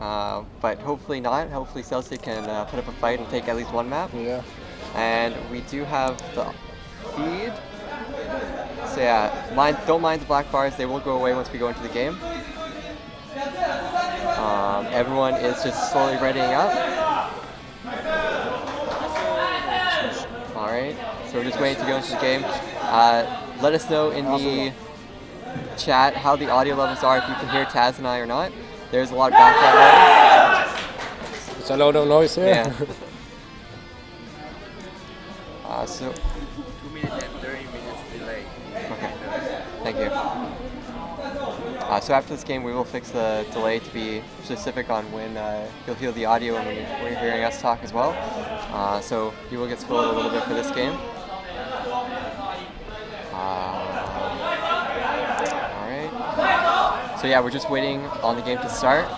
but hopefully not. Hopefully Celsia can put up a fight and take at least one map. Yeah. And we do have the feed. So yeah, don't mind the black bars. They will go away once we go into the game. Everyone is just slowly readying up. Alright, so we're just waiting to go into the game. Let us know in the chat how the audio levels are, if you can hear Taz and I or not. There's a lot of background noise. It's a lot of noise here. Yeah. So 2 minutes and 30 minutes delay. Okay, thank you. So after this game, we will fix the delay to be specific on when you'll hear the audio and when you're hearing us talk as well. So you will get spoiled a little bit for this game. Alright. So yeah, we're just waiting on the game to start.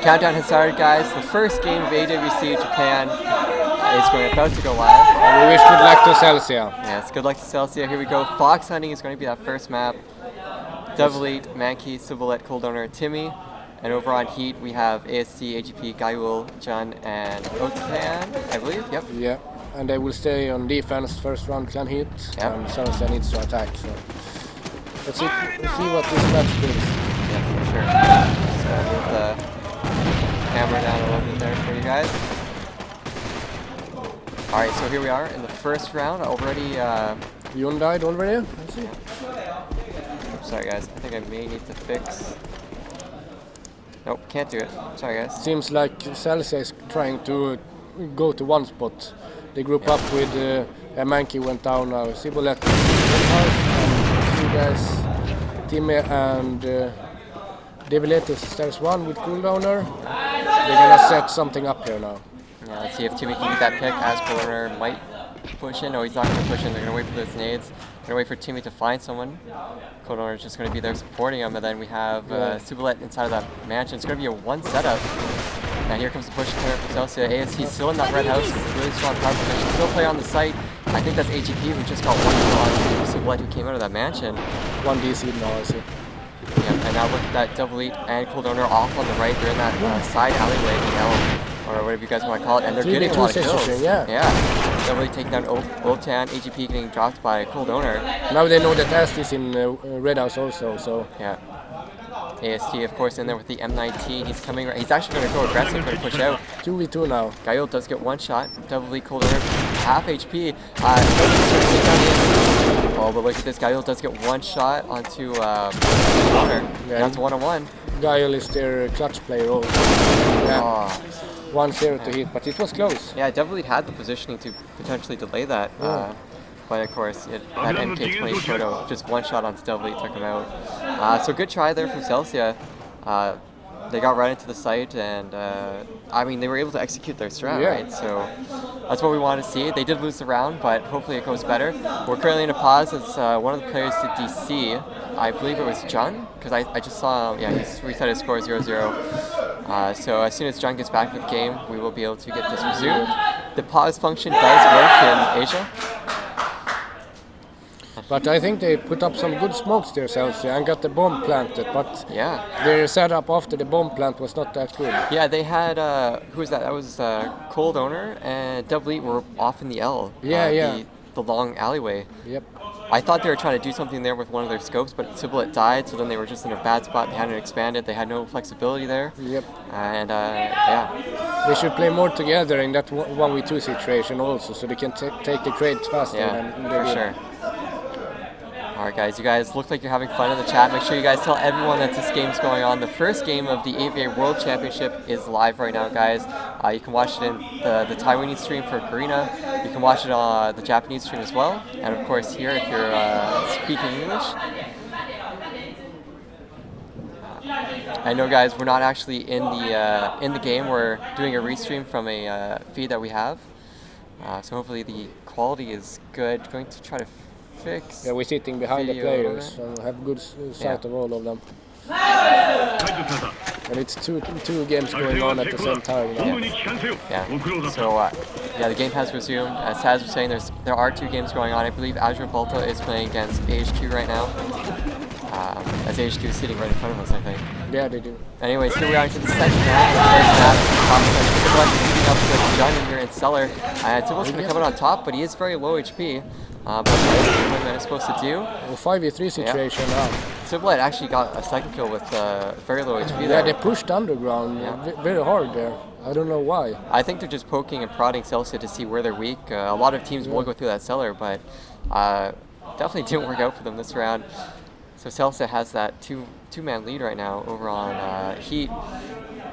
Countdown has started, guys. The first game of AWC Japan is about to go live. And we wish good luck to Celsia. Yes, good luck to Celsia. Here we go. Fox hunting is going to be that first map. AWC, Mankey, Civilet, Cold Owner, Timmy. And over on Heat, we have AST, AGP, Gaiul, Jun, and Otan, I believe. Yep. Yeah, and they will stay on defense first round clanHeaT, Yep. and Celsia needs to attack. So let's see what this match brings. Yeah, for sure. So move the camera down a little bit there for you guys. Alright, so here we are in the first round already. Yun died already? I see. Sorry guys, I think I may need to fix. Nope, can't do it. Sorry guys. Seems like Celsia is trying to go to one spot. They group up with Mankey went down now. Civilet and you guys, Timmy and Deviletus stairs one with cooldowner. They're gonna set something up here now. Yeah, let's see if Timmy can get that pick as Corner might push in. No, he's not going to push in. They're going to wait for those nades. They're going to wait for Timmy to find someone. Corner is just going to be there supporting him. And then we have Civilet inside of that mansion. It's going to be a one setup. And here comes the push corner for Celsia. AST still in that red house. Really strong power position. Still play on the site. I think that's AGP who just got one kill on Civilet who came out of that mansion. One DC now, I see. Yeah, and now look at that AWC and Cold Owner off on the right. They're in that side alleyway, the L, or whatever you guys want to call it, and they're getting a lot of kills. Yeah. AWC taking down Otan, AGP getting dropped by Cold Owner. Now they know that AST is in red house also, so. Yeah. AST, of course, in there with the M19. He's coming. He's actually going to go aggressive, going to push out. 2v2 now. Gaiul does get one shot. AWC, Cold Owner, half HP. Oh, but look at this. Gaiul does get one shot onto Owner. Yeah. Down to 1-on-1. Gaiul is their clutch player also. Yeah. 1-0 to hit, but it was close. Yeah, AWC had the positioning to potentially delay that. But of course, that MK20 photo, just one shot onto AWC took him out. So good try there from Celsia. They got right into the site, and I mean, they were able to execute their strat, right? So that's what we wanted to see. They did lose the round, but hopefully it goes better. We're currently in a pause as one of the players did DC. I believe it was Jun, because I just saw, he's reset his score 0-0. So as soon as Jun gets back to the game, we will be able to get this resumed. The pause function does work in Asia. But I think they put up some good smokes there, Celsia, and got the bomb planted, but their setup after the bomb plant was not that good. Yeah, they had, who was that? That was Cold Owner and AWC were off in the L. The long alleyway. Yep. I thought they were trying to do something there with one of their scopes, but Civilet died, so then they were just in a bad spot. They hadn't expanded. They had no flexibility there. Yep. And, They should play more together in that 1v2 situation also, so they can take the crates faster. Yeah, for sure. Alright guys, you guys look like you're having fun in the chat. Make sure you guys tell everyone that this game's going on. The first game of the AVA World Championship is live right now, guys. You can watch it in the Taiwanese stream for Garena. You can watch it on the Japanese stream as well. And of course here, if you're speaking English. I know, guys, we're not actually in the game. We're doing a restream from a feed that we have. So hopefully the quality is good. Going to try to fix. Yeah, we're sitting behind the players and have good sight of all of them. And it's two games going on at the same time. So the game has resumed. As Taz was saying, there are two games going on. I believe Azure Volta is playing against AHQ right now. As AHQ is sitting right in front of us, I think. Yeah, they do. Anyways, here we are into the second round. Up with John here in Cellar. Tibble's going to come out on top, but he is very low HP. But what man is supposed to do? Well, 5v3 situation now. Tiblet actually got a second kill with very low HP there. Yeah, they pushed underground very hard there. I don't know why. I think they're just poking and prodding Celsia to see where they're weak. A lot of teams will go through that cellar, but definitely didn't work out for them this round. So Celsia has that two-man lead right now over on CGO.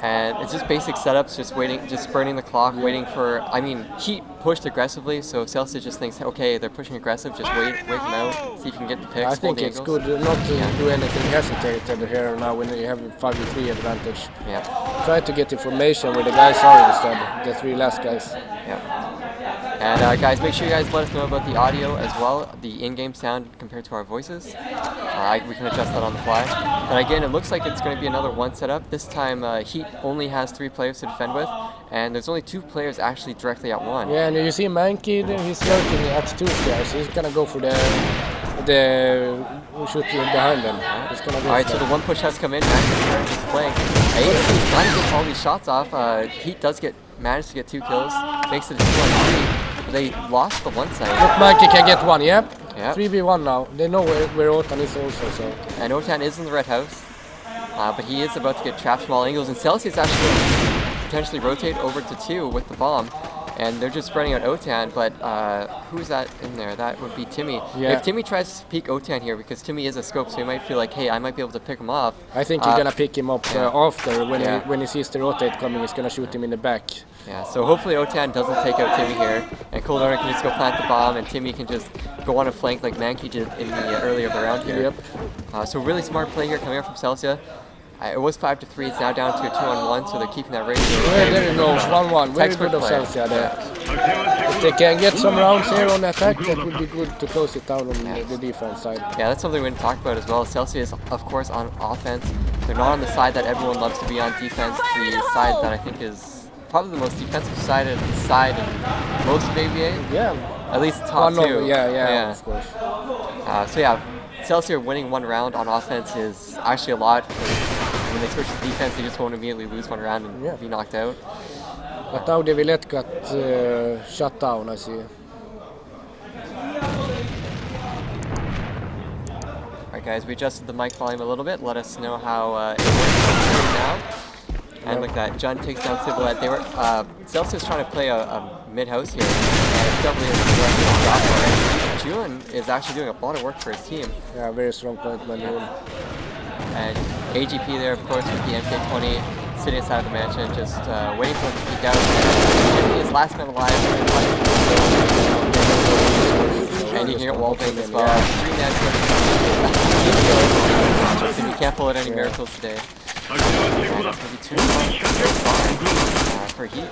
And it's just basic setups, just waiting, just burning the clock, waiting for, I mean, CGO pushed aggressively, so Celsia just thinks, okay, they're pushing aggressive, just wait them out, see if you can get the picks. I think it's good not to do anything hesitated here now when you have a 5v3 advantage. Yeah. Try to get information where the guys are instead, the three last guys. Yeah. And guys, make sure you guys let us know about the audio as well, the in-game sound compared to our voices. We can adjust that on the fly. But again, it looks like it's going to be another one setup. This time, CGO only has 3 players to defend with, and there's only 2 players actually directly at 1. Yeah, and you see Mankey, he's lurking at 2 stairs. He's going to go for the shooting behind them. Alright, so the one push has come in. Mankey's just playing. He's trying to get all these shots off. CGO does manage to get 2 kills, makes it a 2-on-3. They lost the one side. Look, Mankey can get 1, yep. 3v1 now. They know where Otan is also, so. And Otan is in the red house, but he is about to get trapped from all angles. And Celsia is actually going to potentially rotate over to 2 with the bomb. And they're just spreading out Otan, but who's that in there? That would be Timmy. Yeah. If Timmy tries to peek Otan here, because Timmy is a scope, so he might feel like, hey, I might be able to pick him off. I think he's gonna pick him up after, when he sees the rotate coming, he's gonna shoot him in the back. Yeah, so hopefully Otan doesn't take out Timmy here, and Cold Order can just go plant the bomb, and Timmy can just go on a flank like Mankey did in the earlier round here. Yep. So really smart play here coming up from Celsia. It was 5-3. It's now down to a 2-on-1, so they're keeping that ratio. Yeah, there you go, 1-1. Very good of Celsia there. If they can get some rounds here on attack, that would be good to close it down on the defense side. Yeah, that's something we didn't talk about as well. Celsia is, of course, on offense. They're not on the side that everyone loves to be on defense. The side that I think is probably the most defensive side in most of AVA. Yeah. At least top 2. Yeah, of course. So yeah, Celsia winning 1 round on offense is actually a lot. When they switch to defense, they just won't immediately lose 1 round and be knocked out. But now the Villette got shut down, I see. Alright guys, we adjusted the mic volume a little bit. Let us know how it works now. And look at that, John takes down Civilette. They were Celsia's trying to play a mid-house here, and it's definitely a drop for it. Julian is actually doing a lot of work for his team. Yeah, very strong point by Julian. And AGP there, of course, with the MK20 sitting inside of the mansion, just waiting for him to peek out. And his last man alive. And you can get wall bang as well. 3-man so you can't pull out any miracles today. And it's going to be 2 for CGO.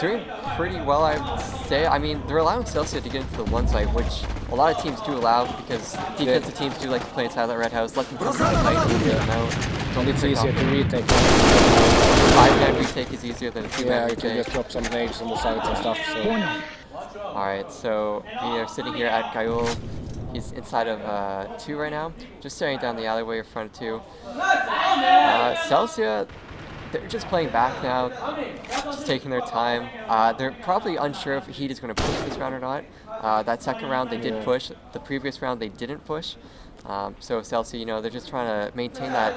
Doing pretty well, I would say. I mean, they're allowing Celsia to get into the 1 site, which a lot of teams do allow because defensive teams do like to play inside that red house. Let them come to the site and get them out. And it's easier to retake. 5-man retake is easier than a 2-man retake. You can just drop some nades on the sides and stuff. So. Alright, so we are sitting here at Gayol. He's inside of 2 right now, just staring down the alleyway in front of 2. Celsia, they're just playing back now, just taking their time. They're probably unsure if CGO is going to push this round or not. That second round they did push, the previous round they didn't push. So Celsia, you know, they're just trying to maintain that,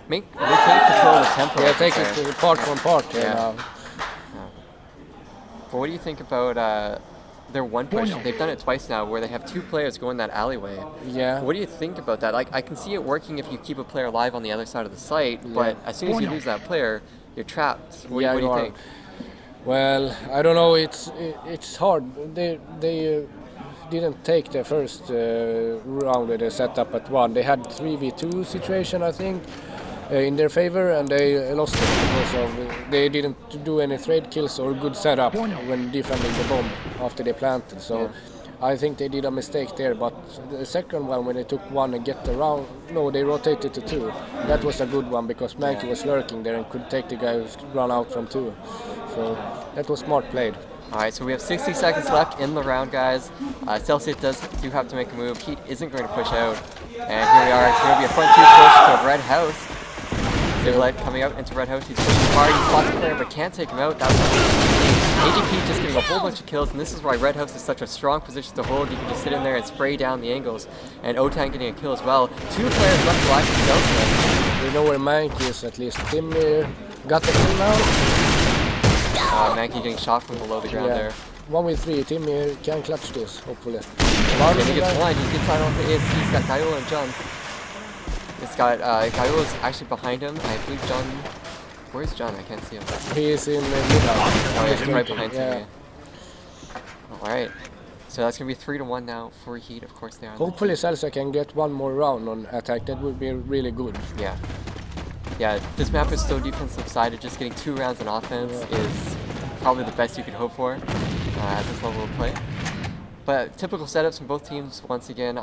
maintain control of the tempo. Yeah, take it part from part. Yeah. But what do you think about their 1 push? They've done it twice now where they have 2 players go in that alleyway. Yeah. What do you think about that? Like, I can see it working if you keep a player alive on the other side of the site, but as soon as you lose that player, you're trapped. What do you think? Well, I don't know. It's hard. They didn't take the first round with the setup at 1. They had 3v2 situation, I think, in their favor, and they lost it because of they didn't do any trade kills or good setup when defending the bomb after they planted. So I think they did a mistake there. But the second one, when they took 1 and get around, no, they rotated to 2. That was a good one because Mankey was lurking there and could take the guy who's run out from 2. So that was smart played. Alright, so we have 60 seconds left in the round, guys. Celsia do have to make a move. CGO isn't going to push out. And here we are. It's going to be a front 2 push to a red house. Civilette coming out into Red House. He's pushing hard. He spots the player but can't take him out. That was AGP just getting a whole bunch of kills, and this is why Red House is such a strong position to hold. You can just sit in there and spray down the angles, and O-Tang getting a kill as well. 2 players left alive for Celsia. We know where Mankey is at least. Tim got the kill now. Mankey getting shot from below the ground there. 1v3, Timmy can clutch this, hopefully. He gets one, he gets out on the ASC, he's got Gaiola and John. It's got, Gaiola's actually behind him, I believe John, where's John? I can't see him. He is in the middle. Oh yeah, he's right behind Timmy. Alright, so that's going to be 3-1 now for Heat, of course they are. Hopefully Celsia can get one more round on attack, that would be really good. Yeah. Yeah, this map is so defensive sided, just getting 2 rounds on offense is probably the best you could hope for at this level of play. But typical setups from both teams once again.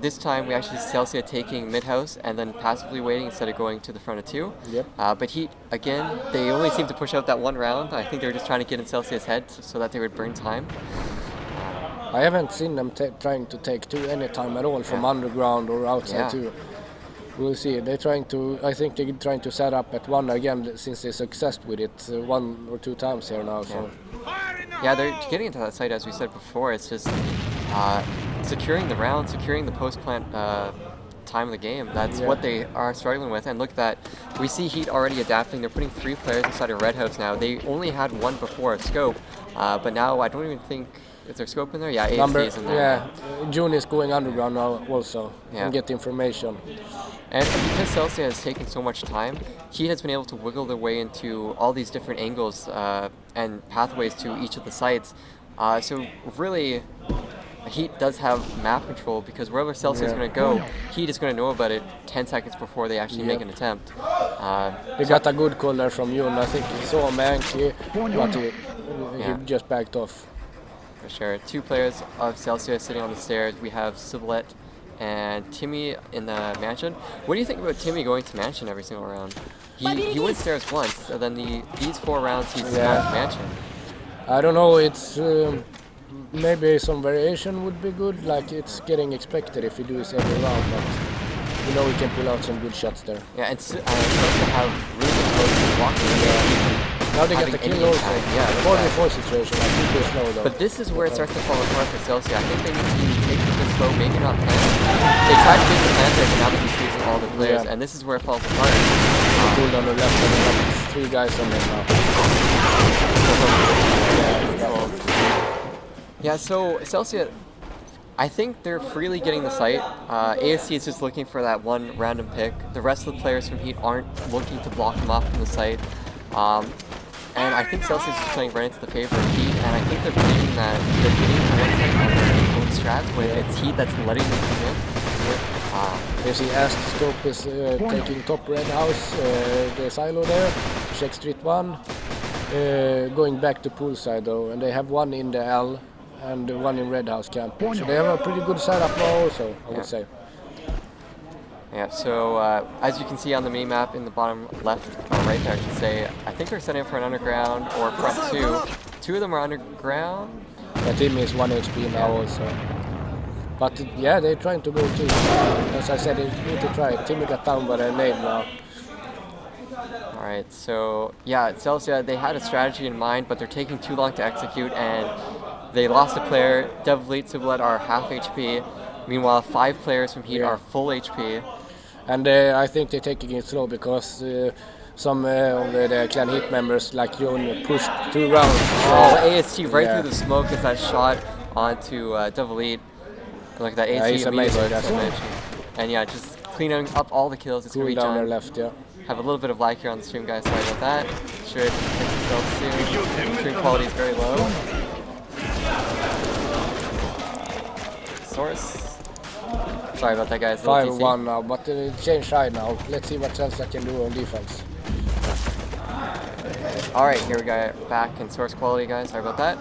This time we actually see Celsia taking mid-house and then passively waiting instead of going to the front of 2. Yep. But Heat, again, they only seem to push out that 1 round. I think they were just trying to get in Celsia's head so that they would burn time. I haven't seen them trying to take 2 any time at all from underground or outside 2. We'll see. They're trying to. I think they're trying to set up at 1 again since they successed with it 1 or 2 times here now. So. Yeah, they're getting into that site as we said before. It's just securing the round, securing the post-plant time of the game. That's what they are struggling with. And look at that. We see Heat already adapting. They're putting 3 players inside of Red House now. They only had 1 before, Scope. But now I don't even think. Is there Scope in there? Yeah, ASD is in there. Yeah, June is going underground now also and get information. And because Celsia has taken so much time, Heat has been able to wiggle their way into all these different angles and pathways to each of the sites. So really, Heat does have map control because wherever Celsia is going to go, Heat is going to know about it 10 seconds before they actually make an attempt. They got a good call there from Jun. I think he saw Mankey, but he just backed off. For sure. 2 players of Celsia sitting on the stairs. We have Civilette and Timmy in the mansion. What do you think about Timmy going to mansion every single round? He went stairs once, and then these 4 rounds he's gone to mansion. I don't know, it's maybe some variation would be good, like it's getting expected if you do this every round, but you know we can pull out some good shots there. Yeah, and Celsia have really close to walking. Now they get the kill also. Yeah, 4v4 situation, I think they're slow though. But this is where it starts to fall apart for Celsia. I think they need to take it slow, maybe not plan. They tried to get the plan there, but now that he's using all the players, and this is where it falls apart. Pulled on the left and got 3 guys on there now. Yeah, so Celsia, I think they're freely getting the site. ASC is just looking for that 1 random pick. The rest of the players from Heat aren't looking to block them off from the site. And I think Celsius is playing right into the favor of Heat, and I think they're believing that they're getting to one side on their own strats when it's Heat that's letting them come in. You see Ast Scope is taking top Red House, the silo there, check Street 1, going back to poolside though, and they have 1 in the L and 1 in Red House camp. So they have a pretty good setup now also, I would say. Yeah, so as you can see on the mini-map in the bottom left, or right there I should say, I think they're setting up for an underground or front 2. 2 of them are underground. The team is 1 HP now also. But yeah, they're trying to go too. As I said, they need to try it. Timmy got down by their name now. Alright, so yeah, Celsia, they had a strategy in mind, but they're taking too long to execute, and they lost a player. Devleet, Civilette are half HP. Meanwhile, 5 players from Heat are full HP. And I think they're taking it slow because some of the clanHeaT members like Jon pushed 2 rounds. Oh, AST right through the smoke as that shot onto Devleet. Look at that AST he's amazing. And yeah, just cleaning up all the kills. It's going to be down John. their left, Have a little bit of lag here on the stream, guys. Sorry about that. Should fix itself soon. Stream quality is very low. Source. Sorry about that, guys. 5-1 now, but change side now. Let's see what Celsia can do on defense. Alright, here we go back in source quality, guys. Sorry about that.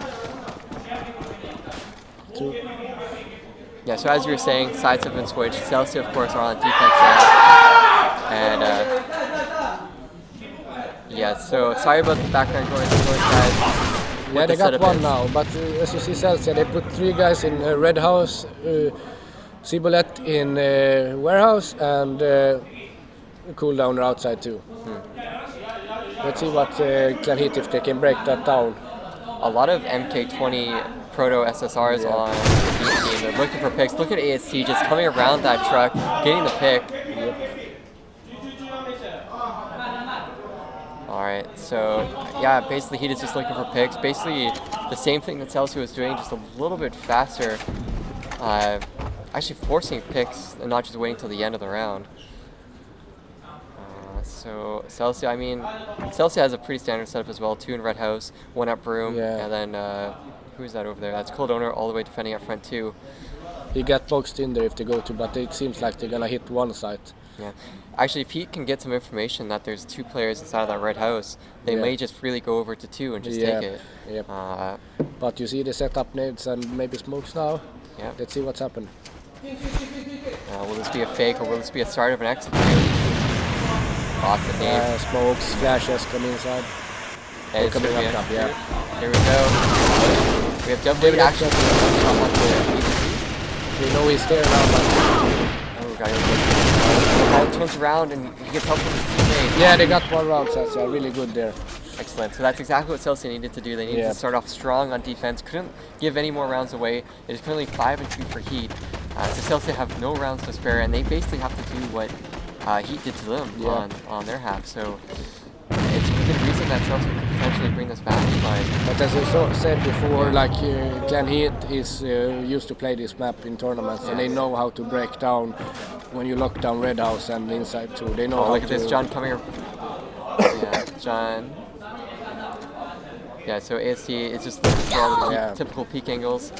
2. Yeah, so as you were saying, sides have been switched. Celsia, of course, are on defense now. And, yeah, so sorry about the background noise, guys. Yeah, they got 1 now, but as you see Celsia, they put 3 guys in Red House, Cibolet in Warehouse, and cooldowner outside too. Let's see what clanHeaT, if they can break that down. A lot of MK20 Proto SSRs on the Heat team. They're looking for picks. Look at AST just coming around that truck, getting the pick. Alright, so yeah, basically Heat is just looking for picks. Basically the same thing that Celsia was doing, just a little bit faster. Actually forcing picks and not just waiting till the end of the round. So Celsia, I mean, Celsia has a pretty standard setup as well. 2 in Red House, 1 at Broom, and then who's that over there? That's Cold Owner all the way defending up front too. He got boxed in there if they go to, but it seems like they're gonna hit one site. Yeah, actually, if Heat can get some information that there's 2 players inside of that Red House, they may just freely go over to 2 and just take it. Yep. But you see the setup nades and maybe smokes now. Yeah. Let's see what's happened. Will this be a fake or will this be a start of an execute? Lots of nades. Smokes, flashes come inside. And it's coming gonna be up, yeah. Here we go. We have definitely action. We know he's there now, but He turns around and he gets help from his teammate. yeah, they got one round, so that's really good there. Excellent. So that's exactly what Celsia needed to do. They needed to start off strong on defense. Couldn't give any more rounds away. It is currently 5-2 for Heat. So Celsia have no rounds to spare, and they basically have to do what Heat did to them on their half. So it's within reason that Celsia could potentially bring this back. But as I said before, like clanHeaT is used to play this map in tournaments, and they know how to break down when you lock down Red House and inside too. They know how look at this, John coming. Yeah, John. Yeah, so AST is just typical peak angles.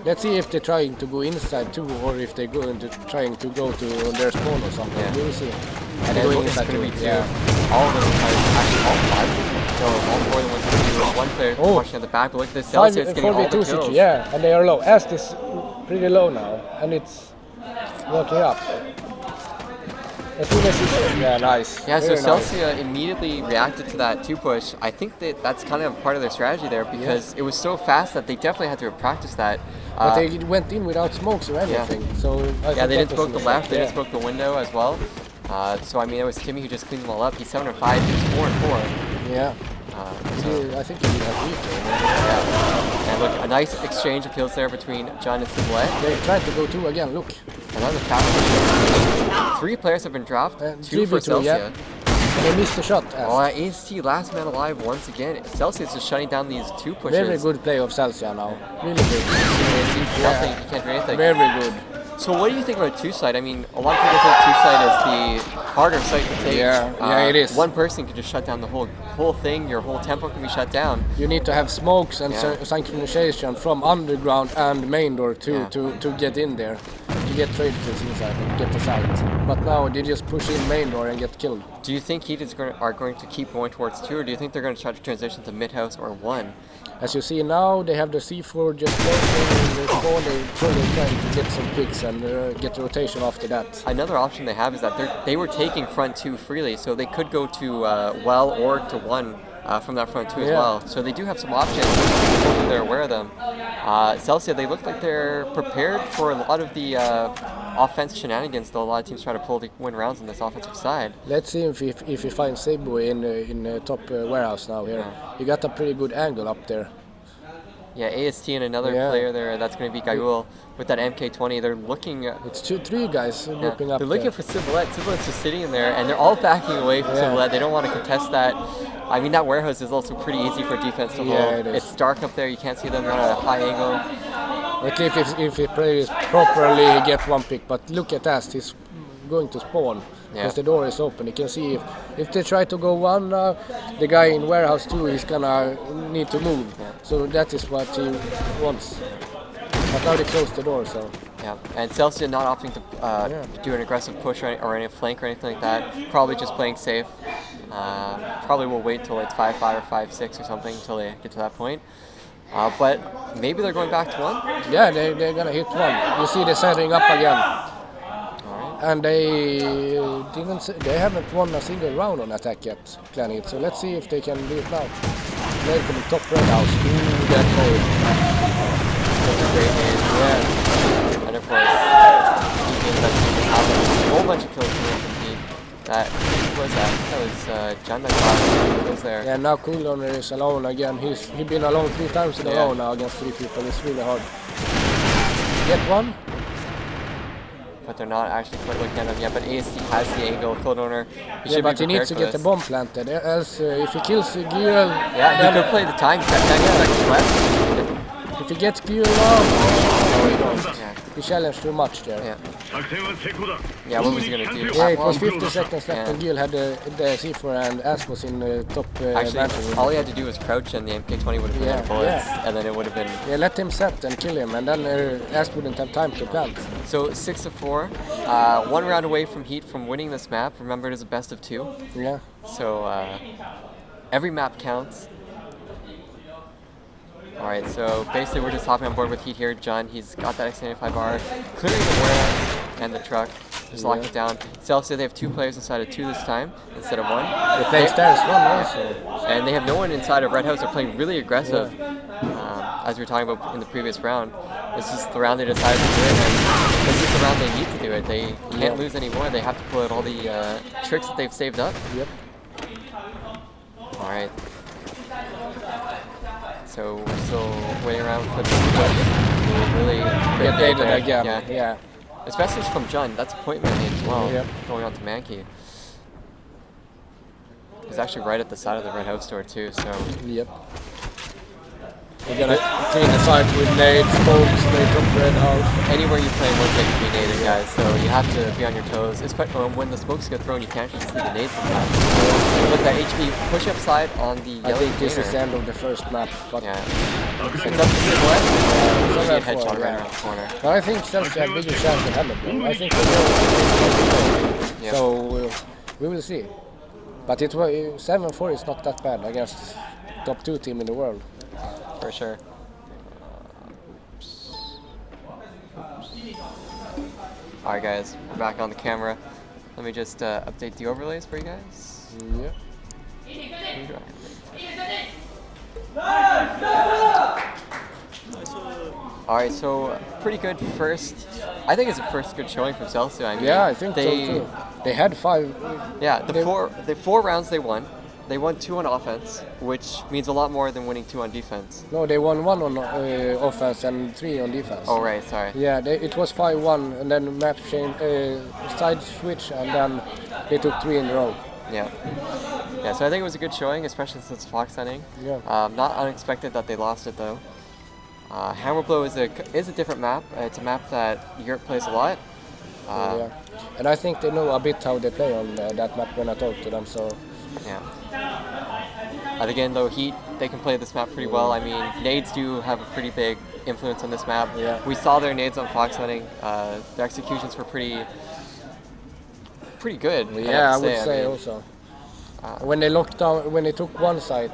Let's see if they're trying to go inside too, or if they're going to trying to go to their spawn or something. Yeah. We'll see. And then going it's inside going to too. be 2. All of them, actually all 5. No, all 4 of them went to 2. One player pushing at the back, but look at this. Celsia is getting all the kills. Yeah, and they are low. Ast is pretty low now, and it's working up. As soon as nice. Yeah, so Very Celsia immediately reacted to that 2 push. I think that's kind of part of their strategy there because it was so fast that they definitely had to have practiced that. But they went in without smokes or anything. So they didn't smoke the left, they didn't smoke the window as well. So I mean, it was Timmy who just cleaned them all up. He's 7-5, he's 4-4. Yeah. I think he did have weak. Yeah. And look, a nice exchange of kills there between John and Cibolet. They tried to go 2 again, look. Another fast 3 players have been dropped, 2 for Celsia. They missed the shot. AST last man alive once again. Celsia is just shutting down these 2 pushes. Very good play of Celsia now. Really good. Nothing, you can't do anything. Very good. So what do you think about 2-site? I mean, a lot of people think 2-site is the harder site to take. Yeah, it is. One person can just shut down the whole thing. Your whole tempo can be shut down. You need to have smokes and synchronization from underground and main door to get in there, to get trade kills inside and get the site. But now they just push in main door and get killed. Do you think Heat are going to keep going towards 2, or do you think they're going to try to transition to mid house or 1? As you see now, they have the C4 just floating in the spawn. They're trying to get some picks and get the rotation after that. Another option they have is that they were taking front 2 freely, so they could go to well or to 1 from that front 2 as well. So they do have some options. Hopefully they're aware of them. Celsia, they look like they're prepared for a lot of the offense shenanigans that a lot of teams try to pull to win rounds on this offensive side. Let's see if we find Cebu in the top warehouse now here. He got a pretty good angle up there. Yeah, AST and another player there, that's going to be Gayul with that MK20. They're looking... It's 2-3 guys whipping up. They're looking for Cibolet. Cibolet's just sitting in there, and they're all backing away from Cibolet. They don't want to contest that. I mean, that warehouse is also pretty easy for defense to hold. It's dark up there. You can't see them. They're on a high angle. At least if he plays properly, he gets 1 pick. But look at Ast. He's going to spawn. Because the door is open. You can see if they try to go 1, the guy in warehouse 2 is gonna need to move. So that is what he wants. But now they close the door, so. Yeah, and Celsia not opting to do an aggressive push or any flank or anything like that. Probably just playing safe. Probably will wait till it's 5-5 or 5-6 or something until they get to that point. But maybe they're going back to 1. Yeah, they're gonna hit 1. You see they're setting up again. And they haven't won a single round on attack yet, clanHeaT. So let's see if they can do it now. They're from the top red house. Ooh, that nade. That's a great nade. Yeah. And of course, a whole bunch of kills from Heat. Who was that? That was John McLaughlin was there. Yeah, now cooldowner is alone again. He's been alone 3 times in a row now against 3 people. It's really hard. Get one. But they're not actually quite looking at him yet. But ASC has the angle. Cooldowner. Yeah, but he needs to get the bomb planted. Else, if he kills Gyul, yeah, he could play the time. 10 seconds left. If he gets Gyul now, no, he don't. Yeah. He challenged too much there. Yeah. Yeah, what was he gonna do? Yeah, it was 50 seconds left and Gyul had the C4 and Ass was in top Actually, all he had to do was crouch and the MK20 would have been out of bullets, and then it would have been... Yeah, let him set and kill him, and then Ass wouldn't have time to plant. So 6-4, 1 round away from Heat from winning this map. Remember, it is a best of 2. Yeah. So every map counts. Alright, so basically we're just hopping on board with Heat here. John, he's got that X95R, clearing the warehouse and the truck, just lock it down. Celsia, they have 2 players inside of 2 this time, instead of 1. They play stairs 1 also. And they have no one inside of Red House. They're playing really aggressive, as we were talking about in the previous round. This is the round they decided to do it, and this is the round they need to do it. They can't lose any more. They have to pull out all the tricks that they've saved up. Yep. Alright. So we're still waiting around for the really get dated again. Yeah. Especially from Jun, that's a point man as well. Yep. Going on to Mankey. He's actually right at the side of the Red House store too, so. Yep. We're gonna clean the site with nades, smokes, nades up Red House. Anywhere you play most likely to be naded, guys, so you have to be on your toes. Especially when the smokes get thrown, you can't just see the nades sometimes. With that HP push-up side on the yellow I think this gainer. is the end of the first map. But yeah. It's up to Celia. She had headshot right around the corner. But I think Celsia have bigger chance than Hamilton. I think they will. So we will see. But it was 7-4 is not that bad against top 2 team in the world. For sure. Alright guys, we're back on the camera. Let me just update the overlays for you guys. Yeah. Alright, so pretty good first. I think it's a first good showing from Celsia. I mean, yeah, I think so too. They had 5. Yeah, the 4 rounds they won. They won 2 on offense, which means a lot more than winning 2 on defense. No, they won 1 on offense and 3 on defense. Oh right, sorry. Yeah, it was 5-1, and then map change, side switch, and then they took 3 in a row. Yeah. Yeah, so I think it was a good showing, especially since Fox hunting. Yeah. Not unexpected that they lost it though. Hammer Blow is a different map. It's a map that Europe plays a lot. Yeah, and I think they know a bit how they play on that map when I talk to them. So. Yeah. Again, though, Heat, they can play this map pretty well. I mean, nades do have a pretty big influence on this map. Yeah. We saw their nades on Fox hunting. Their executions were pretty good. Yeah, I would say also. When they locked down, when they took one site.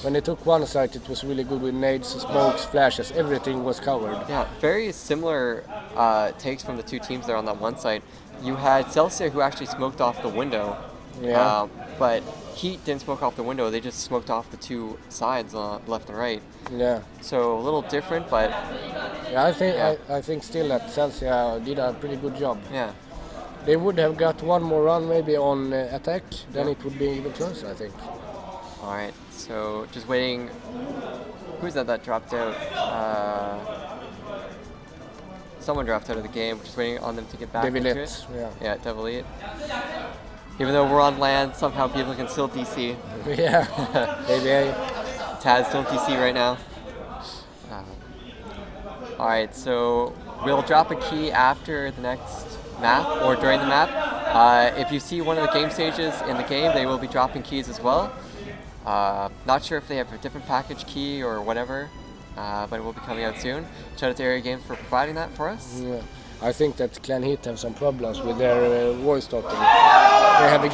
When they took one site, it was really good with nades, smokes, flashes, everything was covered. Yeah, very similar takes from the 2 teams there on that one site. You had Celsia who actually smoked off the window, but Heat didn't smoke off the window, they just smoked off the 2 sides, left and right. Yeah. So a little different, but... Yeah, I think still that Celsia did a pretty good job. Yeah. They would have got 1 more run maybe on attack, then it would be even closer, I think. Alright, so just waiting. Who's that dropped out? Someone dropped out of the game. We're just waiting on them to get back into it. Yeah, AWC. Even though we're on land, somehow people can still DC. Yeah, maybe. Taz, don't DC right now. Alright, so we'll drop a key after the next map or during the map. If you see one of the game stages in the game, they will be dropping keys as well. Not sure if they have a different package key or whatever, but it will be coming out soon. Shout out to Area Games for providing that for us. Yeah. I think that clanHeaT have some problems with their voice talking. They have a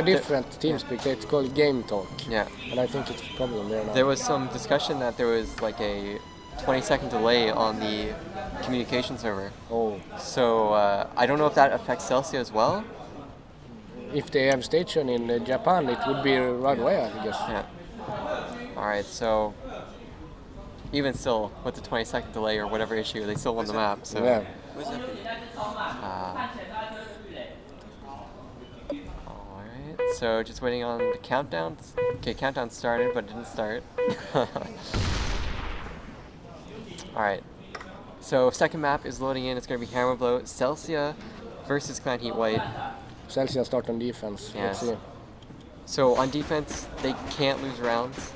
different TeamSpeak, it's called Game Talk. Yeah. And I think it's a problem there now. There was some discussion that there was like a 20-second delay on the communication server. Oh. So I don't know if that affects Celsia as well. If they have station in Japan, it would be right away, I guess. Yeah. Alright, so even still, with the 20-second delay or whatever issue, they still won the map. So. Yeah. Alright, so just waiting on the countdown. Okay, countdown started, but it didn't start. Alright, so second map is loading in. It's going to be Hammer Blow, Celsia versus clanHeaT White. Celsia start on defense. Yes. Let's see. So on defense, they can't lose rounds.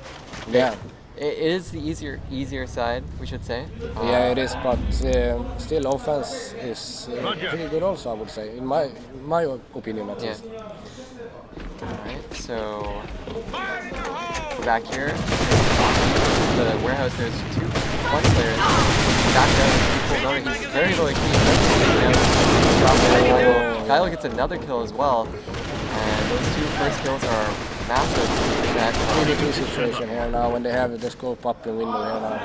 Yeah. It is the easier side, we should say. Yeah, it is, but still offense is pretty good also, I would say, in my opinion at least. Alright, so we're back here. The warehouse, there's one player. Back down, he's very low HP. Kyle gets another kill as well. And those two first kills are massive. That really good situation here now when they have the scope up the window here now.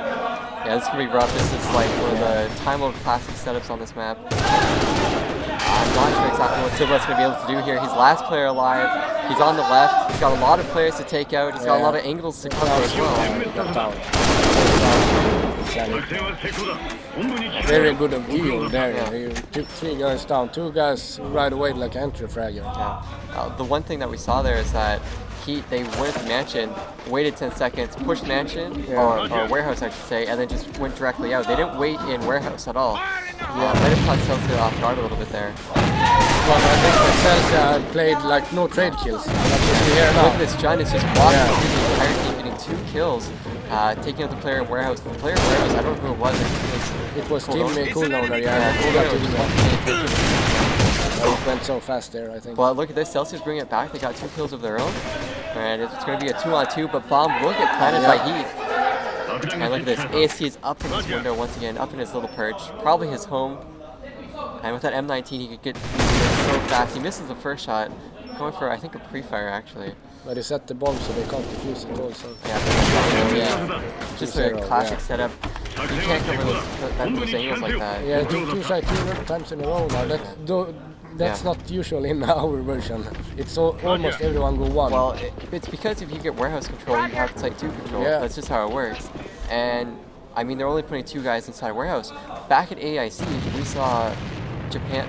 Yeah, this is gonna be rough. This is like one of the time mode classic setups on this map. I'm not sure exactly what Silva's gonna be able to do here. He's last player alive. He's on the left. He's got a lot of players to take out. He's got a lot of angles to cover as well. Very good of Gio there. He took 3 guys down, 2 guys right away like entry fragger. Yeah. The one thing that we saw there is that they went to mansion, waited 10 seconds, pushed mansion, or warehouse I should say, and then just went directly out. They didn't wait in warehouse at all. Might have caught Celsia off guard a little bit there. Well, I think that Celsia had played like no trade kills. Look at this, John is just walking through the entire team, getting 2 kills, taking out the player in warehouse. The player in warehouse, I don't know who it was. It was Team Coolowner, It went so fast there, I think. But look at this, Celsia's bringing it back. They got 2 kills of their own. And it's going to be a 2-on-2, but Bomb will get planted by Heat. And look at this, AST is up in his window once again, up in his little perch. Probably his home. And with that M19, he could get so fast. He misses the first shot, going for, I think, a pre-fire actually. But he set the bomb so they can't defuse it also. Yeah. Just a classic setup. You can't cover those angles like that. Yeah, 2 side 2 times in a row now. That's not usual in our version. It's almost everyone go 1. Well, it's because if you get warehouse control, you have site 2 control. Yeah. That's just how it works. And I mean, they're only putting 2 guys inside a warehouse. Back at AIC, we saw Japan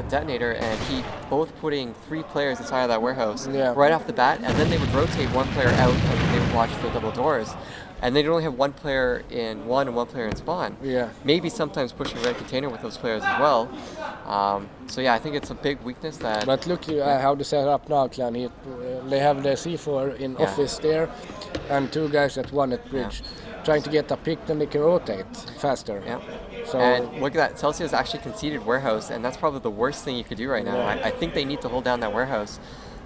Detonator and Heat both putting 3 players inside of that warehouse right off the bat, and then they would rotate 1 player out and they would watch the double doors. And they'd only have 1 player in 1 and 1 player in spawn. Yeah. Maybe sometimes pushing red container with those players as well. So yeah, I think it's a big weakness that... But look how they set up now, clanHeaT. They have the C4 in office there, and 2 guys at 1 at bridge. Trying to get a pick, then they can rotate faster. Yeah. So and look at that, Celsia's actually conceded warehouse, and that's probably the worst thing you could do right now. I think they need to hold down that warehouse.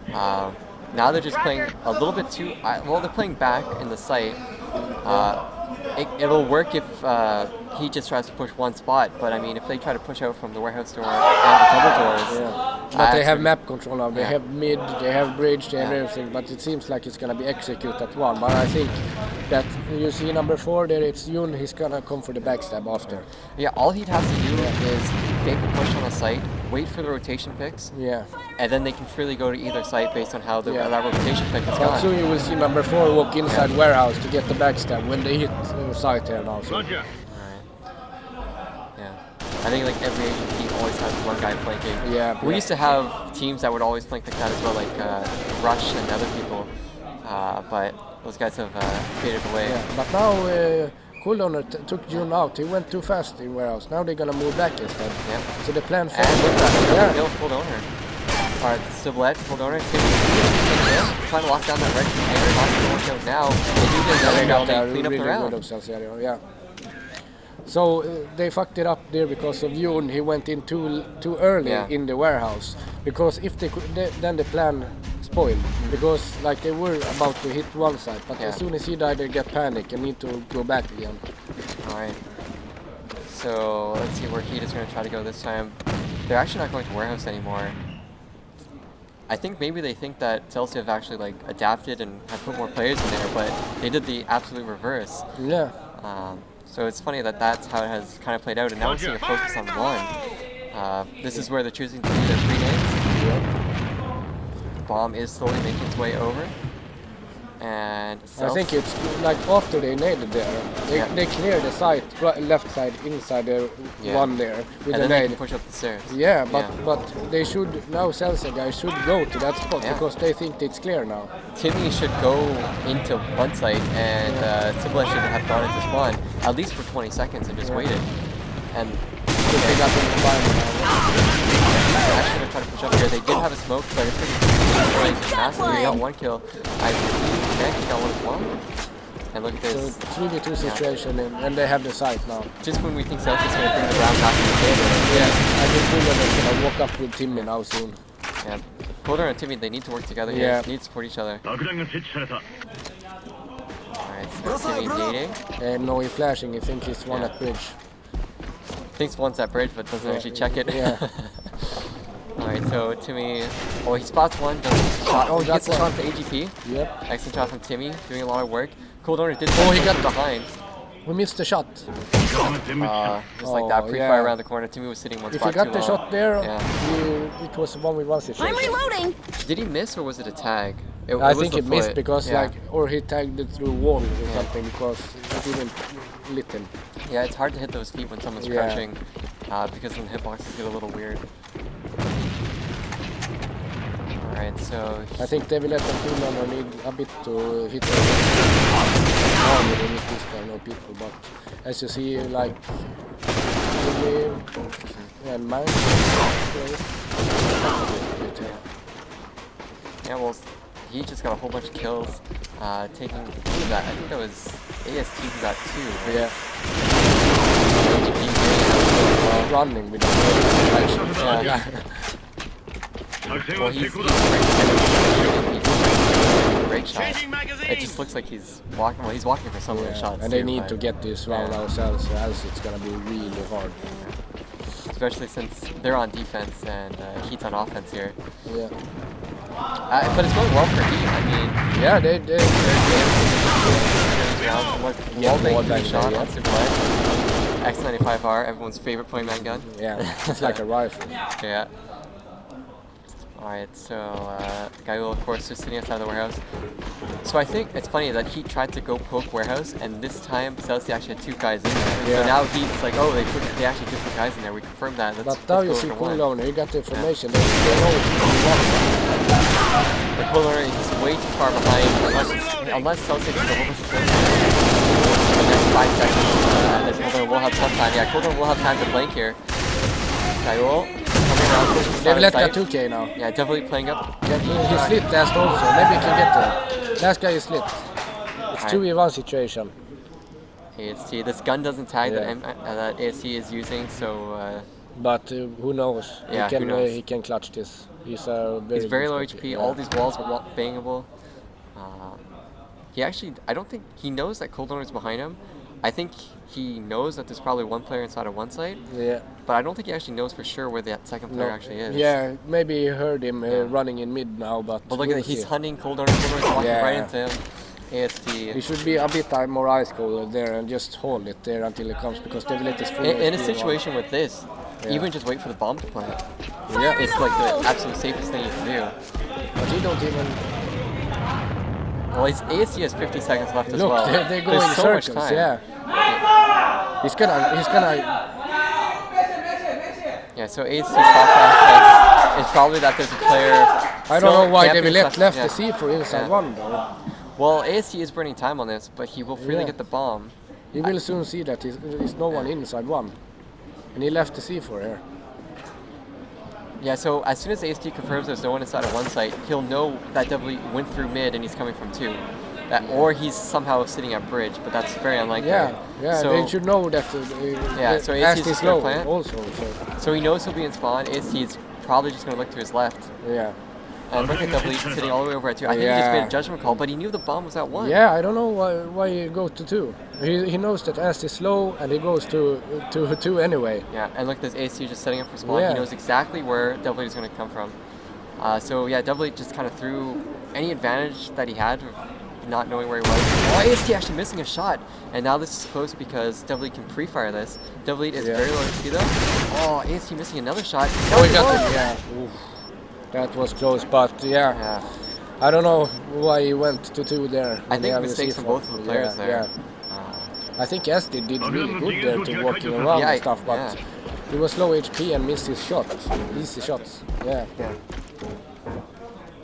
Now they're just playing a little bit too... well, they're playing back in the site. It'll work if he just tries to push 1 spot, but I mean, if they try to push out from the warehouse door and the double doors... But they have map control now. They have mid, they have bridge, they have everything, but it seems like it's going to be executed at 1. But I think that you see number 4 there, it's Yun, he's going to come for the backstab after. Yeah, all he'd have to do is fake a push on a site, wait for the rotation picks, and then they can freely go to either site based on how that rotation pick is gone. Soon you will see number 4 walk inside warehouse to get the backstab when they hit site here now. So. Alright. Yeah. I think like every Asian team always has 1 guy flanking. We used to have teams that would always flank like that as well, like Rush and other people, but those guys have faded away. Yeah. But now Coolowner took June out. He went too fast in warehouse. Now they're gonna move back instead. So the plan for Hold owner. Alright, Civilette, hold owner. Trying to lock down that red container, not going to work out now. They do get another now, they clean up the round. So they fucked it up there because of Yoon. He went in too early in the warehouse. Because if they could, then the plan spoiled. Because like they were about to hit 1 side, but as soon as he died, they get panic and need to go back again. Alright. So let's see where Heat is going to try to go this time. They're actually not going to warehouse anymore. I think maybe they think that Celsia have actually like adapted and have put more players in there, but they did the absolute reverse. So it's funny that that's how it has kind of played out, and now we're seeing a focus on 1. This is where they're choosing to do their 3 nades. Bomb is slowly making its way over. And I think it's like after they naded there, they clear the site, left side, inside the one there with and the then they nade. can push up the stairs. Yeah, but they should now Celsia guys should go to that spot because they think it's clear now. Timmy should go into one site, and Celia should have gone into spawn at least for 20 seconds and just waited. And They got the environment now. actually gonna try to push up here. They did have a smoke, but it's gonna be massive. He got one kill. I believe Yankee got one as well. And look at So this. 3v2 situation and they have the site now. Just when we think Celsia's gonna bring the round back to the table. I think Bulldog is gonna walk up with Timmy now soon. Yeah. Coulter and Timmy, they need to work together here. They need to support each other. Alright, so Timmy dating. No, he's flashing. He thinks he's one at bridge. Thinks one's at bridge, but doesn't actually check it. Yeah. Alright, so Timmy, he spots one, does a shot. Oh, He gets a that's shot to AGP. Yep. Excellent shot from Timmy, doing a lot of work. Cooldoner did he got behind. We missed the shot. Just like that, pre-fire around the corner. Timmy was sitting one If spot he got too the low. shot there, Yeah. it was a 1v1 situation. I'm reloading. Did he miss or was it a tag? I was think the he missed foot. because Yeah. or he tagged it through wall or something because it didn't lit him. Yeah, it's hard to hit those feet when someone's crouching because then hitboxes get a little weird. Alright, so I think they will let the Bulldog need a bit to hit the arm with this kind of people, but as you see, like Timmy and Mank. yeah, well, he just got a whole bunch of kills, taking who was that? I think that was AST who got 2. Right? Yeah. AGP, Running with the yeah. Well, he's great shot. It just looks like he's walking. Well, he's walking for some of the shots. and they too, need but- to get this round ourselves, or else it's gonna be really hard. especially since they're on defense and Heat's on offense here. Yeah. But it's going well for Heat. I mean, Yeah, they wall bank wall 3 bank shot there, on Super Light. X95R, everyone's favorite point man gun. yeah, it's like a rifle. Yeah. Alright, so Gael, of course, just sitting outside the warehouse. So I think it's funny that he tried to go poke warehouse, and this time Celsia actually had 2 guys in there. Yeah. So now Heat's like, oh, they actually did put guys in there. We confirmed that. But now you see cooldown, he got the information. They know it's The cooler is way too far behind. Unless Celsia can go over the next 5 seconds, this cooler will have some time. Yeah, cooler will have time to flank here. Gael. They will let that 2k now. Yeah, definitely playing up. Yeah, he slid last also. Maybe he can get there. Last guy is slid. It's 2v1 situation. AST. This gun doesn't tag that AST is using, so. But who knows? Yeah, he can, who knows? He can clutch this. He's Very low good HP. yeah. All these walls are bangable. He actually, I don't think he knows that Cold is behind him. I think he knows that there's probably one player inside of one site. Yeah. But I don't think he actually knows for sure where that second player actually is. Yeah, maybe he heard him running in mid now, but. But look at it, he's hunting Cold is walking right into him. AST. He should be a bit more ice cold there and just hold it there until it comes because they will let his full In a HP situation with this, even just wait for the bomb to plant. Yeah. It's like the absolute safest thing you can do. But he don't even. Well, AST has 50 seconds left as Look, well. they go There's in so circles, much time. yeah. He's gonna. Yeah, so AST's thought process is probably that there's a player. I don't know why they will let left yeah. the C for inside one though. Well, AST is burning time on this, but he will freely get the bomb. He will soon see that there's no one inside one. And he left the C4 here. Yeah, so as soon as AST confirms there's no one inside of one site, he'll know that definitely went through mid and he's coming from 2. Or he's somehow sitting at bridge, but that's very unlikely. Yeah, so, they should know that so AST AST is is gonna low plant. also. So he knows he'll be in spawn. AST is probably just going to look to his left. Yeah. And look at Double sitting all the way over at 2. I think he just made a judgment call, but he knew the bomb was at 1. Yeah, I don't know why he go to 2. He knows that AST is slow and he goes to 2 anyway. Yeah, and look, this AST just setting up for spawn. He knows exactly where Double is going to come from. So yeah, Double just kind of threw any advantage that he had of not knowing where he was. Oh, AST actually missing a shot. And now this is close because Double can pre-fire this. Double is very low HP though. Oh, AST missing another shot. Oh, he got it, yeah. Oof. That was close, but yeah. I don't know why he went to 2 there. I in the think AWC mistakes from for- both of the players yeah, there. I think SD did really good there to walking around Yeah, and stuff, but yeah. he was low HP and missed his shots, easy shots. Yeah.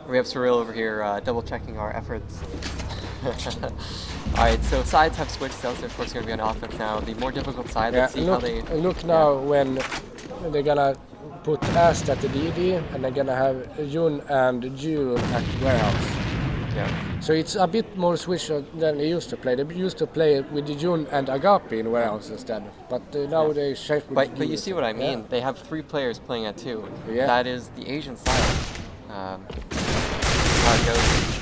We have Surreal over here double checking our efforts. Alright, so sides have switched. Celsia, of course, going to be on offense now. The more difficult side, let's see how they. Look now when they're gonna put Ast at the DD and they're gonna have Jun and Jewel at warehouse. Yeah. So it's a bit more switch than they used to play. They used to play with Jun and Agape in warehouse instead, but now they shift with But you see what I mean? Yeah. They have 3 players playing at 2. Yeah. That is the Asian style. How it goes.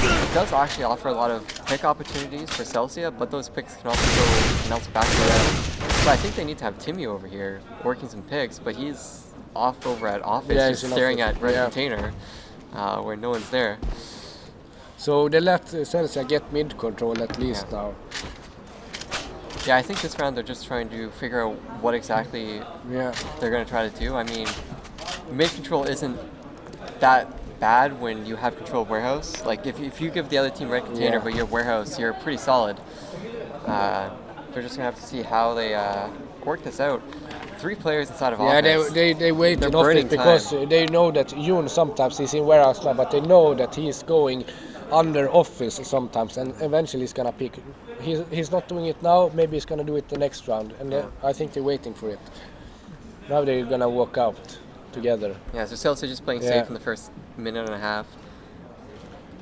It does actually offer a lot of pick opportunities for Celsia, but those picks can also go and also back to them. So I think they need to have Timmy over here working some picks, but he's off over at office, Yeah, just he's in staring office, at red yeah. container where no one's there. So they let Celsia get mid control at least Yeah. now. Yeah, I think this round they're just trying to figure out what exactly Yeah. they're going to try to do. I mean, mid control isn't that bad when you have control of warehouse. Like if you give the other team red container Yeah. but you're warehouse, you're pretty solid. They're just going to have to see how they work this out. 3 players inside of Yeah, offense. they wait They're in office burning because time. they know that Jun sometimes is in warehouse now, but they know that he's going under office sometimes, and eventually he's gonna pick. He's not doing it now. Maybe he's gonna do it the next round, and I think they're waiting for it. Now they're gonna walk out together. Yeah, so Celsia just playing safe in the first minute and a half.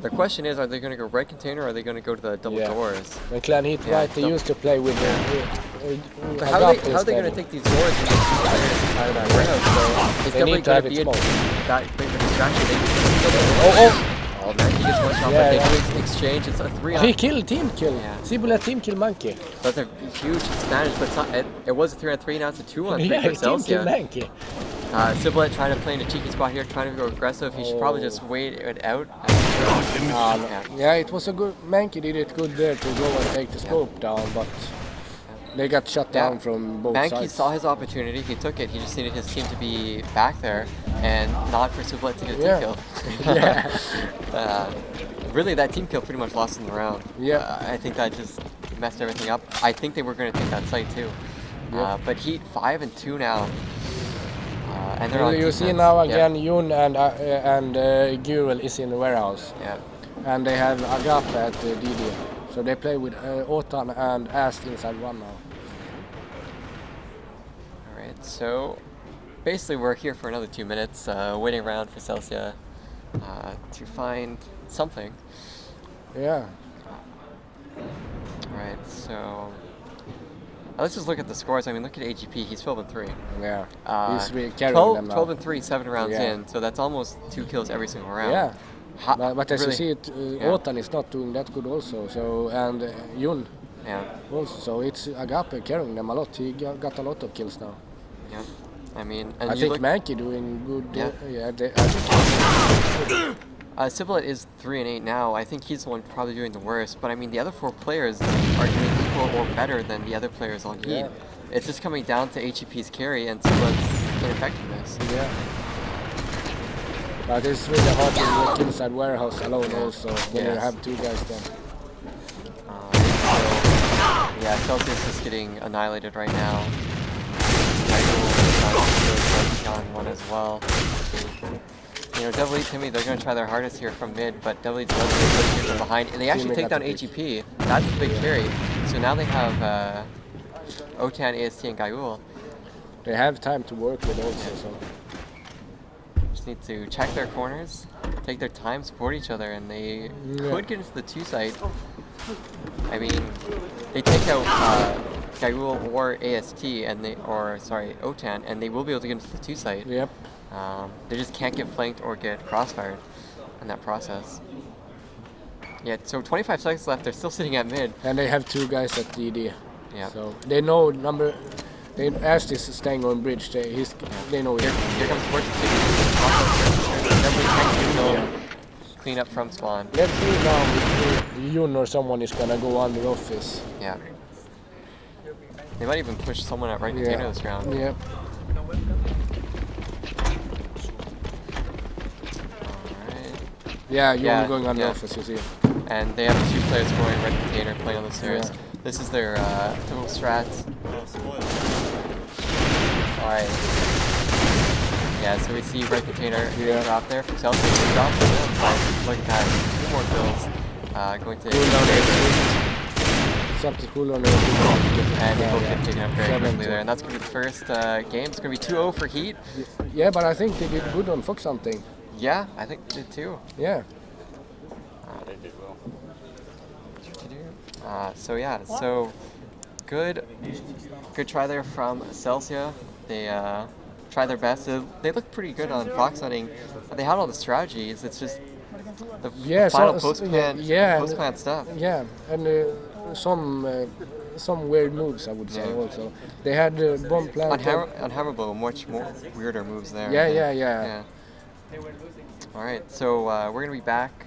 The question is, are they going to go red container or are they going to go to the double doors? When clanHeaT Yeah, right, they used to play with But how are they going to take these doors and get 2 players inside of that warehouse? So it's They definitely need to going have to it be smoked. that big of a distraction. Oh man, he gets one shot, Yeah, but yeah. they do exchange. It's a 3 He on. killed, team kill. Yeah. Cibola team kill Monkey. That's a huge advantage, but it's not, it was a 3 on 3, now it's a 2 on 3 Yeah, for team kill Celsia. Monkey. Cibola trying to play in a cheeky spot here, trying to go aggressive. He should probably just wait it out. Yeah, it was a good. Mankey did it good there to go and take the scope down, but they got shut down from both Mankey sides. saw his opportunity, he took it. He just needed his team to be back there and not for Sublet to get a Yeah. team kill. Really, that team kill pretty much lost in the round. Yeah. I think that just messed everything up. I think they were going to take that site too. But Heat 5 and 2 now. And they're on You see defense. now again, Yun and Gurel is in the warehouse, Yeah. and they have Agape at the DD. So they play with Otan and Ast inside one now. Alright, so basically we're here for another 2 minutes, waiting around for Celsia to find something. Yeah. Alright, so let's just look at the scores. I mean, look at AGP, he's 12 and 3. Yeah. He's really 12, carrying them now. 12 and 3, 7 rounds Yeah. in, so that's almost 2 kills every single round. Yeah. But as really- you see it, Otan is not doing that good also. So and Yun Yeah, also. So it's Agape carrying them a lot. He got a lot of kills now. yeah. I mean, and I you think look, Mankey doing good. Yeah. I think Cibolet is 3 and 8 now. I think he's the one probably doing the worst. But I mean, the other 4 players are doing equal or better than the other players on Heat. Yeah. It's just coming down to HEP's carry and Cibolet's ineffectiveness. Yeah. But it's really hard to work inside warehouse alone also when you Yes. have 2 guys there. So, yeah, Celsius is getting annihilated right now. On one as well. You know, Double E Timmy, they're going to try their hardest here from mid, but Double E's pushing from behind, and they actually take down HEP. That's the big carry. So now they have Otan, AST, and Gaiul. They have time to work with also. So. Just need to check their corners, take their time, support each other, and they could get into the 2 site. I mean, they take out Gaiul or AST, and Otan, and they will be able to get into the 2 site. Yep. They just can't get flanked or get crossfired in that process. Yeah, so 25 seconds left. They're still sitting at mid. And they have 2 guys at DD. Yeah. So they know number. They Ast is staying on bridge. They know it. Here comes Fortune. Clean up from spawn. Let's see now if Yun or someone is gonna go under office. Yeah. They might even push someone at right container this round. Yep. Alright. Yeah, you're Yeah, only going on the yeah. office, you see. And they have 2 players scoring red container playing on the stairs. Yeah. This is their typical strats. Alright. Yeah, so we see red container getting dropped there from Celsia. Drop for them, but look at that. 2 more kills. Going to Something cool on the and they both get taken up very 7-2. quickly there. And that's going to be the first game. It's going to be 2-0 for Heat. Yeah, but I think they did good on Fox Hunting. Yeah, I think they did too. Yeah. They did well. So yeah, so good try there from Celsia. They tried their best. They looked pretty good on Fox Hunting. They had all the strategies. It's just the final post-plant stuff. Yeah, and some weird moves, I would say. Yeah. Also, they had bomb plant. On Hammerblow, much more weirder moves there. Yeah. All right, so we're gonna be back.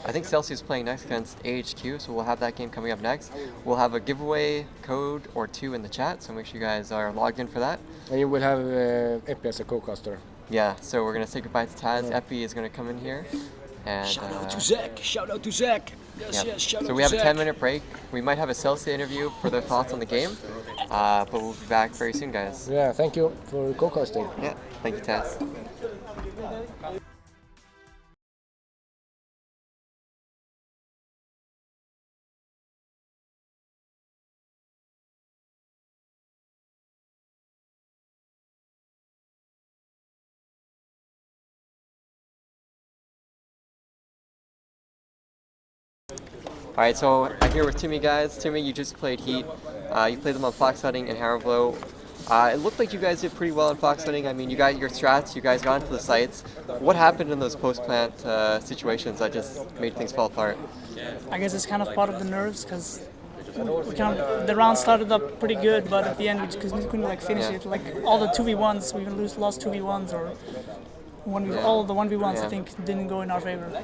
I think Celsia is playing next against AHQ, so we'll have that game coming up next. We'll have a giveaway code or 2 in the chat, so make sure you guys are logged in for that. And you will have Epi as a co-caster. Yeah, so we're gonna say goodbye to Taz. Epi is gonna come in here. And, Shout out to Zach. Shout out to Zach. Yes, yeah. yes. Shout out So to we have a Zach. 10-minute break. We might have a Celsia interview for their thoughts on the game, but we'll be back very soon, guys. Yeah, thank you for co-casting. Yeah, thank you, Taz. Alright, so I'm here with Timmy, guys. Timmy, you just played Heat. You played them on Fox Hunting and Hammerblow. It looked like you guys did pretty well on Fox Hunting. I mean, you got your strats, you guys got into the sites. What happened in those post-plant situations that just made things fall apart? I guess it's kind of part of the nerves because the round started up pretty good, but at the end we couldn't like finish it. Like all the 2v1s, we lost 2v1s or all the 1v1s. I think didn't go in our favor.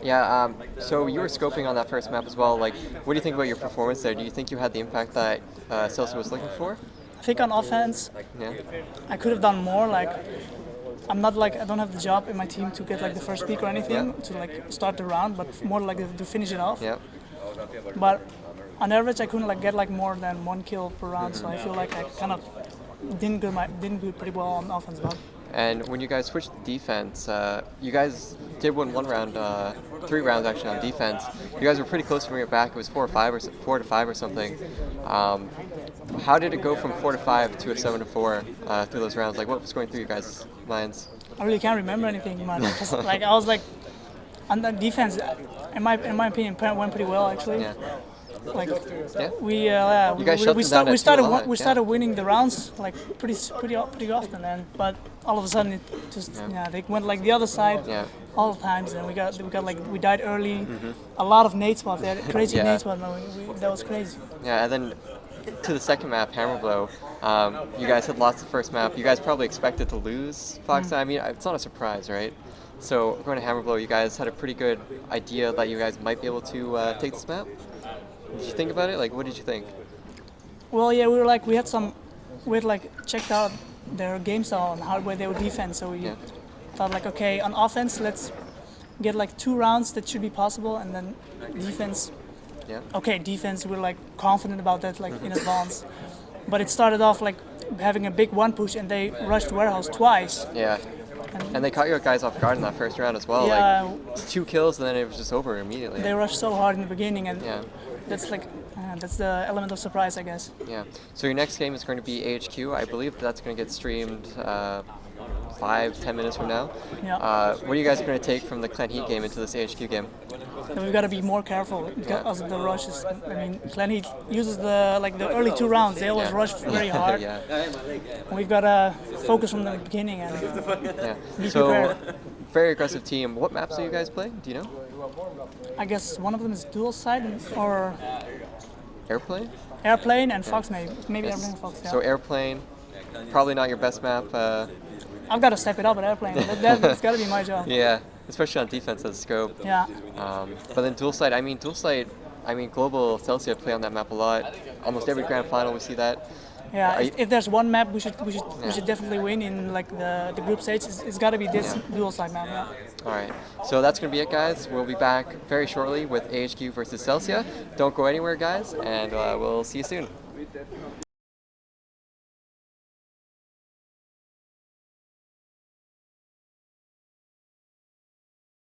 Yeah, so you were scoping on that first map as well. Like, what do you think about your performance there? Do you think you had the impact that Celsia was looking for? I think on offense, Yeah. I could have done more. Like, I don't have the job in my team to get like the first pick or anything to like start the round, but more like to finish it off. Yeah. But on average, I couldn't like get like more than 1 kill per round, so I feel like I kind of didn't do pretty well on offense. But And when you guys switched to defense, you guys did win 1 round, 3 rounds actually on defense. You guys were pretty close to bringing it back. It was 4 to 5 or something. How did it go from 4 to 5 to a 7 to 4 through those rounds? Like, what was going through your guys' minds? I really can't remember anything much. 'Cause, like I was like, on the defense, in my opinion, went pretty well actually. Yeah. Like Yeah. we guys shut them down at 2 a lot, we started winning the rounds like pretty often, and but all of a sudden it just they went like the other side Yeah. all the times, and we got like we died early. A lot of nade spots. They had crazy Yeah. nade spots. Man. That was crazy. Yeah, and then to the second map, Hammerblow, you guys had lost the first map. You guys probably expected to lose Fox. I mean, it's not a surprise, right? So going to Hammerblow, you guys had a pretty good idea that you guys might be able to take this map. Did you think about it? Like, what did you think? Well, yeah, we had checked out their game style and how they were defense. So we thought like, okay, on offense, let's get like 2 rounds that should be possible, and then defense. Yeah. Okay, defense, we're like confident about that like in advance. But it started off like having a big 1 push, and they rushed warehouse twice. Yeah. And they caught your guys off guard in that first round as well. Yeah. Like 2 kills, and then it was just over immediately. They rushed so hard in the beginning, and Yeah. that's the element of surprise, I guess. Yeah. So your next game is going to be AHQ. I believe that's going to get streamed 5-10 minutes from now. Yeah. What are you guys going to take from the clanHeaT game into this AHQ game? And we've got to be more careful because of the rushes. I mean, clanHeaT uses the early 2 rounds. They always rush very hard. Yeah. And we've got to focus from the beginning and Yeah. be So, prepared. very aggressive team. What maps are you guys playing? Do you know? I guess one of them is dual side or Airplane? airplane and Fox maybe. Maybe Yes. airplane and Fox. Yeah. So airplane, probably not your best map. I've got to step it up at airplane. That's got to be my job. Yeah, especially on defense as a scope. Yeah. But then dual side, global Celsia play on that map a lot. Almost every grand final we see that. Yeah, Are you- if there's one map we should definitely win in like the group stage, it's got to be this dual side map. Yeah. All right, so that's going to be it, guys. We'll be back very shortly with AHQ versus Celsia. Don't go anywhere, guys, and we'll see you soon.